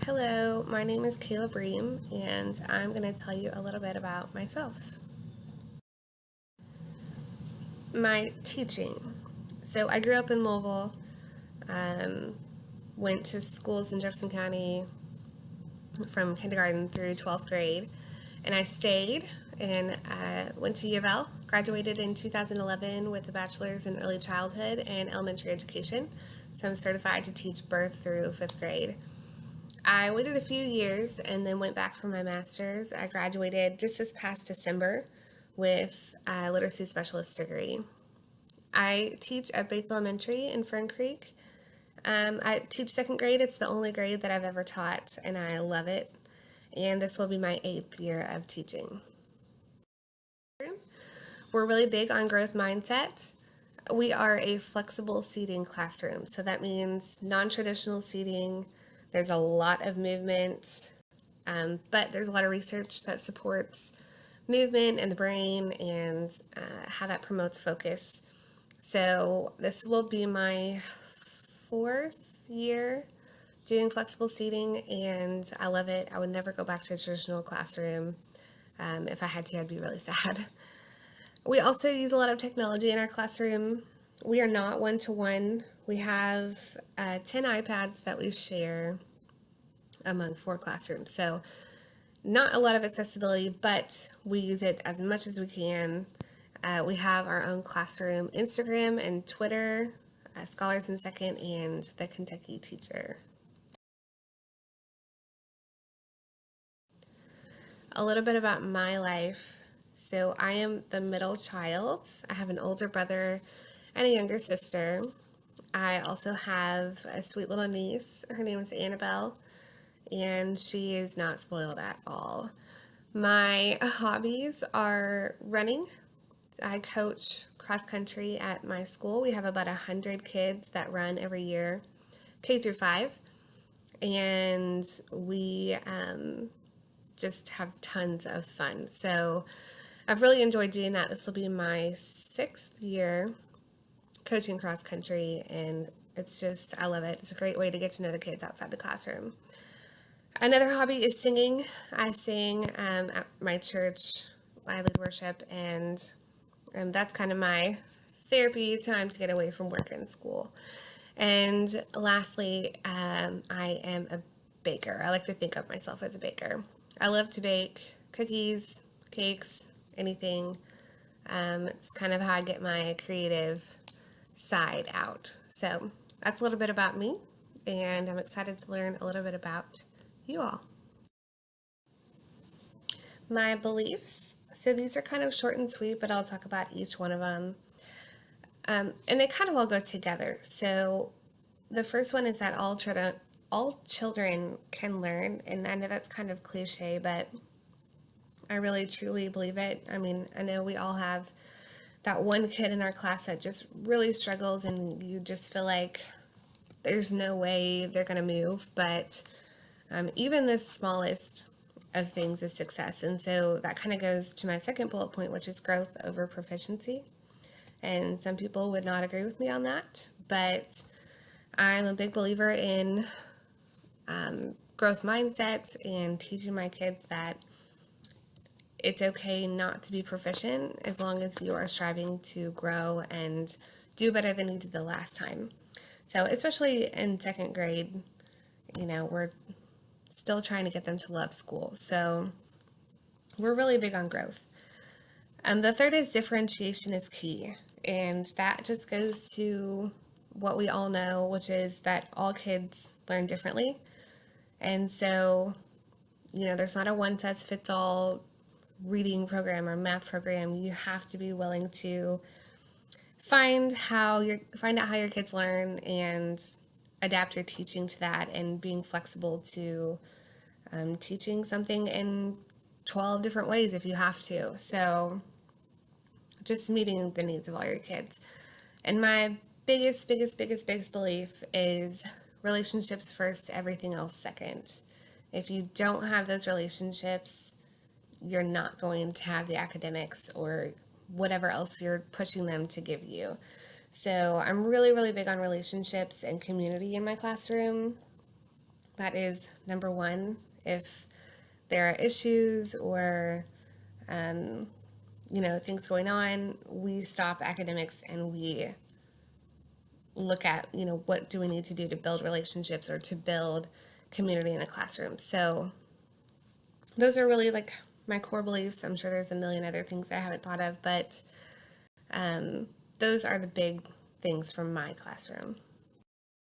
Hello, my name is Kayla Bream, and I'm going to tell you a little bit about myself. My teaching. So I grew up in Louisville, um, went to schools in Jefferson County from kindergarten through 12th grade, and I stayed and went to U of L, graduated in 2011 with a bachelor's in early childhood and elementary education. So I'm certified to teach birth through 5th grade. I waited a few years and then went back for my master's. I graduated just this past December with a literacy specialist degree. I teach at Bates Elementary in Fern Creek. I teach 2nd grade. It's the only grade that I've ever taught, and I love it. And this will be my 8th year of teaching. We're really big on growth mindset. We are a flexible seating classroom, so that means non-traditional seating. There's a lot of movement, but there's a lot of research that supports movement in the brain and how that promotes focus. So this will be my 4th year doing flexible seating, and I love it. I would never go back to a traditional classroom. If I had to, I'd be really sad. We also use a lot of technology in our classroom. We are not one-to-one. We have 10 iPads that we share among 4 classrooms. So not a lot of accessibility, but we use it as much as we can. We have our own classroom Instagram and Twitter, Scholars in Second, and the Kentucky Teacher. A little bit about my life. So I am the middle child. I have an older brother and a younger sister. I also have a sweet little niece. Her name is Annabelle, and she is not spoiled at all. My hobbies are running. I coach cross country at my school. We have about 100 kids that run every year, K through 5, and we just have tons of fun. So I've really enjoyed doing that. This will be my 6th year coaching cross country, and I love it. It's a great way to get to know the kids outside the classroom. Another hobby is singing. I sing at my church. I lead worship, and that's kind of my therapy time to get away from work and school. And lastly, I am a baker. I like to think of myself as a baker. I love to bake cookies, cakes, anything. It's kind of how I get my creative side out. So that's a little bit about me, and I'm excited to learn a little bit about you all. My beliefs. So these are kind of short and sweet, but I'll talk about each one of them. And they kind of all go together. So the first one is that all children can learn, and I know that's kind of cliche, but I really truly believe it. I mean, I know we all have that one kid in our class that just really struggles, and you just feel like there's no way they're going to move, but even the smallest of things is success. And so that kind of goes to my second bullet point, which is growth over proficiency. And some people would not agree with me on that, but I'm a big believer in growth mindset and teaching my kids that it's okay not to be proficient as long as you are striving to grow and do better than you did the last time. So especially in 2nd grade, we're still trying to get them to love school. So we're really big on growth. The third is differentiation is key. And that just goes to what we all know, which is that all kids learn differently. And so, there's not a one-size-fits-all reading program or math program. You have to be willing to find out how your kids learn and adapt your teaching to that, and being flexible to teaching something in 12 different ways if you have to. So just meeting the needs of all your kids. And my biggest belief is relationships first, everything else second. If you don't have those relationships, you're not going to have the academics or whatever else you're pushing them to give you. So I'm really big on relationships and community in my classroom. That is number one. If there are issues or things going on, we stop academics and we look at, what do we need to do to build relationships or to build community in the classroom. So those are really like my core beliefs. I'm sure there's a million other things that I haven't thought of, but those are the big things from my classroom.